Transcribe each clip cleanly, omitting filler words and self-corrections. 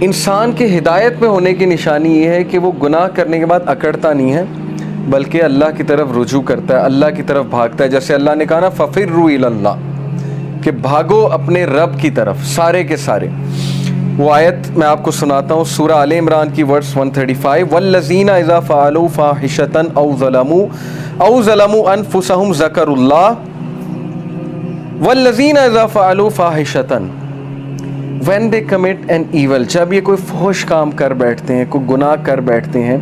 انسان کے ہدایت میں ہونے کی نشانی یہ ہے کہ وہ گناہ کرنے کے بعد اکڑتا نہیں ہے بلکہ اللہ کی طرف رجوع کرتا ہے, اللہ کی طرف بھاگتا ہے. جیسے اللہ نے کہا نا فَفِرُّوا إِلَى اللَّهِ, کہ بھاگو اپنے رب کی طرف سارے کے سارے. وہ آیت میں آپ کو سناتا ہوں, سورہ آل عمران کی ورس 135, وَالَّذِينَ إِذَا فَعَلُوا فَاحِشَةً أَوْ ظَلَمُوا أَنفُسَهُمْ ذَكَرُوا اللَّهَ وَالَّذِينَ إِذَا فَعَلُوا فَاحِشَةً when they commit an evil, جب یہ کوئی فحش کام کر بیٹھتے ہیں, کوئی گناہ کر بیٹھتے ہیں.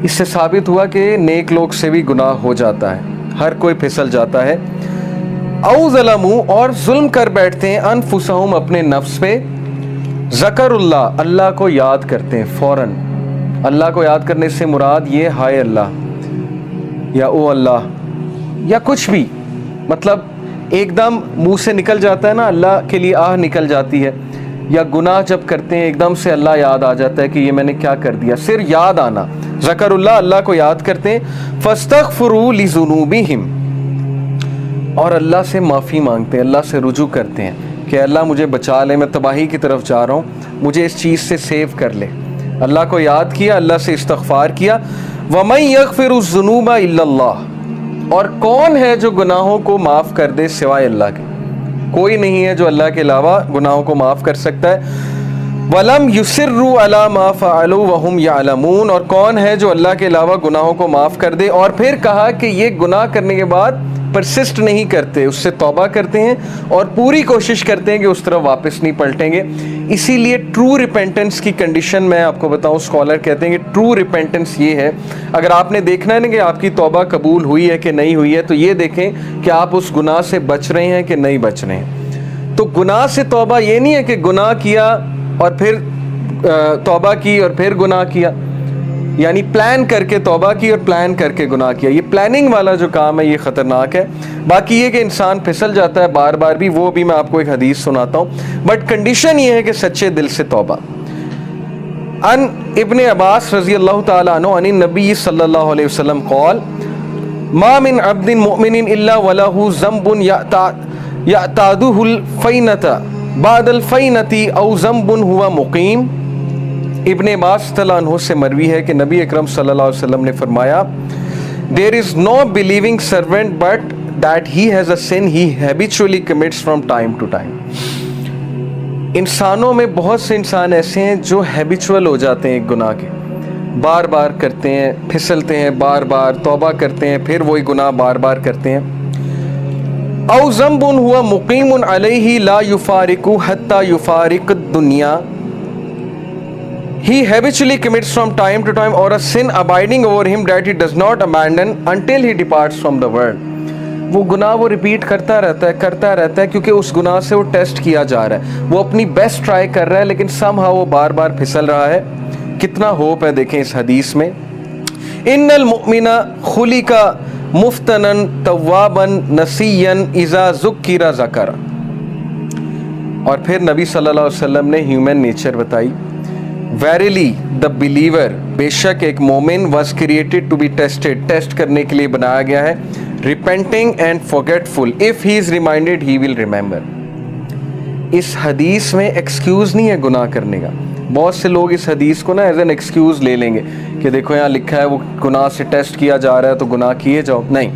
اس سے ثابت ہوا کہ نیک لوگ سے بھی گناہ ہو جاتا ہے, ہر کوئی پھسل جاتا ہے. او ظلموا, اور ظلم کر بیٹھتے ہیں, انفسہم, اپنے نفس پہ, ذکر اللہ, اللہ کو یاد کرتے ہیں فوراً. اللہ کو یاد کرنے سے مراد یہ ہائے اللہ یا او اللہ یا کچھ بھی, مطلب ایک دم منہ سے نکل جاتا ہے نا, اللہ کے لیے آہ نکل جاتی ہے. یا گناہ جب کرتے ہیں ایک دم سے اللہ یاد آ جاتا ہے کہ یہ میں نے کیا کر دیا, صرف یاد آنا, ذکر اللہ, اللہ کو یاد کرتے ہیں. فاستغفروا لذنوبہم, اور اللہ سے معافی مانگتے ہیں, اللہ سے رجوع کرتے ہیں کہ اللہ مجھے بچا لے, میں تباہی کی طرف جا رہا ہوں, مجھے اس چیز سے سیو کر لے. اللہ کو یاد کیا, اللہ سے استغفار کیا. وَمَن يَغْفِرُ الذُّنُوبَ إِلَّا اللَّهُ, اور کون ہے جو گناہوں کو معاف کر دے سوائے اللہ کے, کوئی نہیں ہے جو اللہ کے علاوہ گناہوں کو معاف کر سکتا ہے. وَلَمْ يُصِرُّوا عَلَى مَا فَعَلُوا وَهُمْ يَعْلَمُونَ, اور کون ہے جو اللہ کے علاوہ گناہوں کو معاف کر دے. اور پھر کہا کہ یہ گناہ کرنے کے بعد پرسسٹ نہیں کرتے, اس سے توبہ کرتے ہیں اور پوری کوشش کرتے ہیں کہ اس طرف واپس نہیں پلٹیں گے. اسی لیے ٹرو ریپینٹنس کی کنڈیشن میں آپ کو بتاؤں, اسکالر کہتے ہیں کہ ٹرو ریپینٹنس یہ ہے, اگر آپ نے دیکھنا ہے نا کہ آپ کی توبہ قبول ہوئی ہے کہ نہیں ہوئی ہے, تو یہ دیکھیں کہ آپ اس گناہ سے بچ رہے ہیں کہ نہیں بچ رہے ہیں. تو گناہ سے توبہ یہ نہیں ہے کہ گناہ کیا اور پھر توبہ کی اور پھر گناہ کیا, یعنی پلان کر کے توبہ کی اور پلان کر کے گناہ کیا. یہ پلاننگ والا جو کام ہے یہ خطرناک ہے. باقی یہ کہ انسان پھسل جاتا ہے بار بار بھی, وہ بھی میں آپ کو ایک حدیث سناتا ہوں, بٹ کنڈیشن یہ ہے کہ سچے دل سے توبہ. ان ابن عباس رضی اللہ تعالیٰ عنہ عن النبی صلی اللہ علیہ وسلم قال ما من عبد مؤمن الا ولہ ذنب یعتادہ الفینۃ بعد الفینۃ او ذنب هو مقیم. ابن عباس رضی اللہ عنہ سے مروی ہے کہ نبی اکرم صلی اللہ علیہ وسلم نے فرمایا, there is no believing servant but that he has a sin he habitually commits from time to time. انسانوں میں بہت سے انسان ایسے ہیں جو ہیبیچول ہو جاتے ہیں ایک گناہ کے, بار بار کرتے ہیں, پھسلتے ہیں, بار بار توبہ کرتے ہیں, پھر وہی گناہ بار بار کرتے ہیں. او ذنب هو مقیم علیہ لا یفارق حتی یفارق الدنیا, he habitually commits from time to time, or a sin abiding over him that he does not abandon until he departs from the world. وہ گناہ وہ ریپیٹ کرتا رہتا ہے کیونکہ اس گناہ سے وہ ٹیسٹ کیا جا رہا ہے, وہ اپنی بیسٹ ٹرائی کر رہا ہے, لیکن somehow وہ بار بار پھسل رہا ہے. کتنا ہوپ ہے دیکھیں اس حدیث میں. ان المؤمن خلق مفتنا توابا نسیا اذا ذکر ذکر. اور پھر نبی صلی اللہ علیہ وسلم نے ہیومن نیچر بتائی. Verily the believer, بے شک ایک مومن, was created to be tested, test کرنے کے لیے بنایا گیا ہے, repenting and forgetful, if he is reminded he will remember. اس حدیث میں ایکسکیوز نہیں ہے گناہ کرنے کا. بہت سے لوگ اس حدیث کو نا ایز این ایکسکیوز لے لیں گے کہ دیکھو یہاں لکھا ہے وہ گناہ سے ٹیسٹ کیا جا رہا ہے تو گناہ کیے جاؤ. نہیں,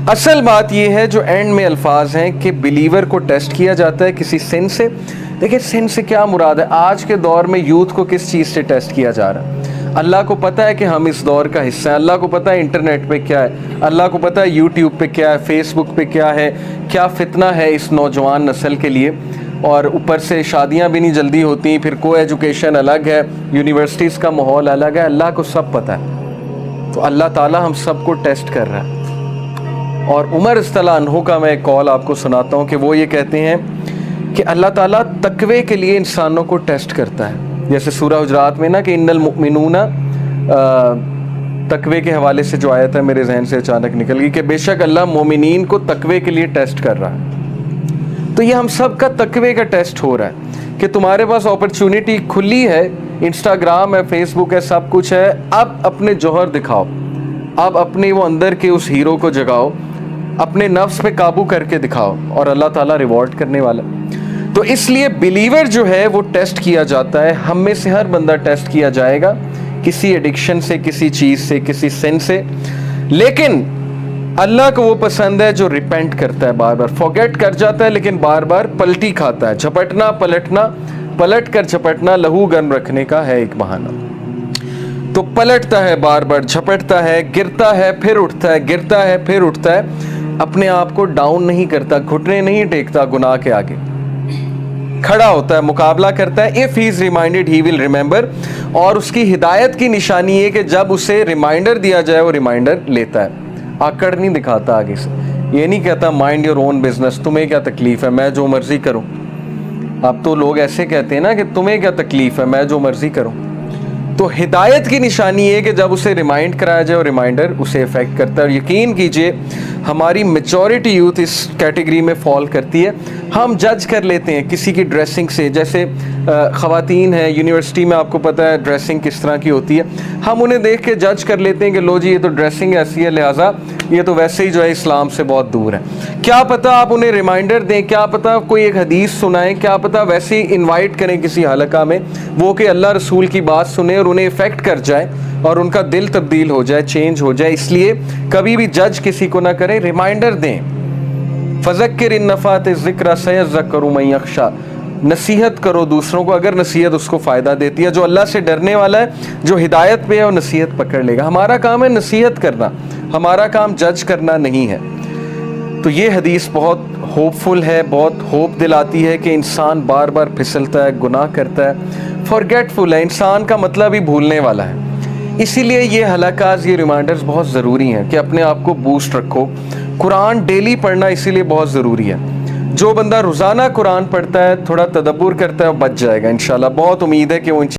اصل بات یہ ہے جو اینڈ میں الفاظ ہیں کہ بلیور کو ٹیسٹ کیا جاتا ہے کسی سن سے. دیکھیں سن سے کیا مراد ہے, آج کے دور میں یوتھ کو کس چیز سے ٹیسٹ کیا جا رہا ہے. اللہ کو پتہ ہے کہ ہم اس دور کا حصہ ہیں, اللہ کو پتہ ہے انٹرنیٹ پہ کیا ہے, اللہ کو پتہ ہے یوٹیوب پہ کیا ہے, فیس بک پہ کیا ہے, کیا فتنہ ہے اس نوجوان نسل کے لیے. اور اوپر سے شادیاں بھی نہیں جلدی ہوتی, پھر کو ایجوکیشن الگ ہے, یونیورسٹیز کا ماحول الگ ہے. اللہ کو سب پتہ ہے, تو اللہ تعالیٰ ہم سب کو ٹیسٹ کر رہا ہے. اور عمر رضی اللہ عنہ کا میں ایک قول آپ کو سناتا ہوں کہ وہ یہ کہتے ہیں کہ اللہ تعالیٰ تقوی کے لیے انسانوں کو ٹیسٹ کرتا ہے. جیسے سورہ حجرات میں نا کہ ان المؤمنون, تقوی کے حوالے سے جو آیت ہے میرے ذہن سے اچانک نکل گئی کہ بے شک اللہ مومنین کو تقوی کے لیے ٹیسٹ کر رہا ہے. تو یہ ہم سب کا تقوی کا ٹیسٹ ہو رہا ہے کہ تمہارے پاس اپرچونٹی کھلی ہے, انسٹاگرام ہے, فیس بک ہے, سب کچھ ہے, اب اپنے جوہر دکھاؤ, اب اپنے وہ اندر کے اس ہیرو کو جگاؤ, اپنے نفس پہ قابو کر کے دکھاؤ, اور اللہ تعالیٰ ریوارڈ کرنے والا. تو اس لیے بلیور جو ہے وہ ٹیسٹ کیا جاتا ہے. ہم میں سے ہر بندہ ٹیسٹ کیا جائے گا کسی ایڈکشن سے, کسی چیز سے, کسی سن سے. لیکن اللہ کو وہ پسند ہے جو ریپینٹ کرتا ہے, بار بار فورگیٹ کر جاتا ہے لیکن بار بار پلٹی کھاتا ہے. جھپٹنا پلٹنا, پلٹ کر جھپٹنا لہو گرم رکھنے کا ہے ایک بہانہ. تو پلٹتا ہے, بار بار جھپٹتا ہے, گرتا ہے پھر اٹھتا ہے, گرتا ہے پھر اٹھتا ہے. اپنے آپ کو ڈاؤن نہیں کرتا, گھٹنے نہیں ٹیکتا گناہ کے آگے, کھڑا ہوتا ہے, مقابلہ کرتا ہے. if he is reminded he will remember. اور اس کی ہدایت کی نشانی یہ کہ جب اسے ریمائنڈر دیا جائے وہ ریمائنڈر لیتا ہے, آکڑ نہیں دکھاتا آگے سے. یہ نہیں کہتا مائنڈ یور اون بزنس, تمہیں کیا تکلیف ہے, میں جو مرضی کروں. اب تو لوگ ایسے کہتے ہیں نا کہ تمہیں کیا تکلیف ہے, میں جو مرضی کروں. تو ہدایت کی نشانی یہ کہ جب اسے ریمائنڈ کرایا جائے اور ریمائنڈر اسے افیکٹ کرتا ہے. اور یقین کیجئے ہماری میجورٹی یوتھ اس کیٹیگری میں فال کرتی ہے. ہم جج کر لیتے ہیں کسی کی ڈریسنگ سے, جیسے خواتین ہیں یونیورسٹی میں, آپ کو پتہ ہے ڈریسنگ کس طرح کی ہوتی ہے. ہم انہیں دیکھ کے جج کر لیتے ہیں کہ لو جی یہ تو ڈریسنگ ایسی ہے, لہٰذا یہ تو ویسے ہی جو ہے اسلام سے بہت دور ہے. کیا پتہ آپ انہیں ریمائنڈر دیں, کیا پتہ کوئی ایک حدیث سنائیں, کیا پتہ ویسے ہی انوائٹ کریں کسی حلقہ میں, وہ کہ اللہ رسول کی بات سنیں اور انہیں افیکٹ کر جائے اور ان کا دل تبدیل ہو جائے, چینج ہو جائے. اس لیے کبھی بھی جج کسی کو نہ کریں, ریمائنڈر دیں. فذکر ان نفعت الذکر سیذکر من یخشی, نصیحت کرو دوسروں کو اگر نصیحت اس کو فائدہ دیتی ہے. جو اللہ سے ڈرنے والا ہے, جو ہدایت پہ ہے, وہ نصیحت پکڑ لے گا. ہمارا کام ہے نصیحت کرنا, ہمارا کام جج کرنا نہیں ہے. تو یہ حدیث بہت ہوپ فل ہے, بہت ہوپ دلاتی ہے کہ انسان بار بار پھسلتا ہے, گناہ کرتا ہے, فارگیٹ فل ہے. انسان کا مطلب ہی بھولنے والا ہے. اسی لیے یہ حلقات, یہ ریمائنڈرز بہت ضروری ہیں کہ اپنے آپ کو بوسٹ رکھو. قرآن ڈیلی پڑھنا اسی لیے بہت ضروری ہے. جو بندہ روزانہ قرآن پڑھتا ہے, تھوڑا تدبر کرتا ہے, وہ بچ جائے گا انشاءاللہ. بہت امید ہے کہ وہ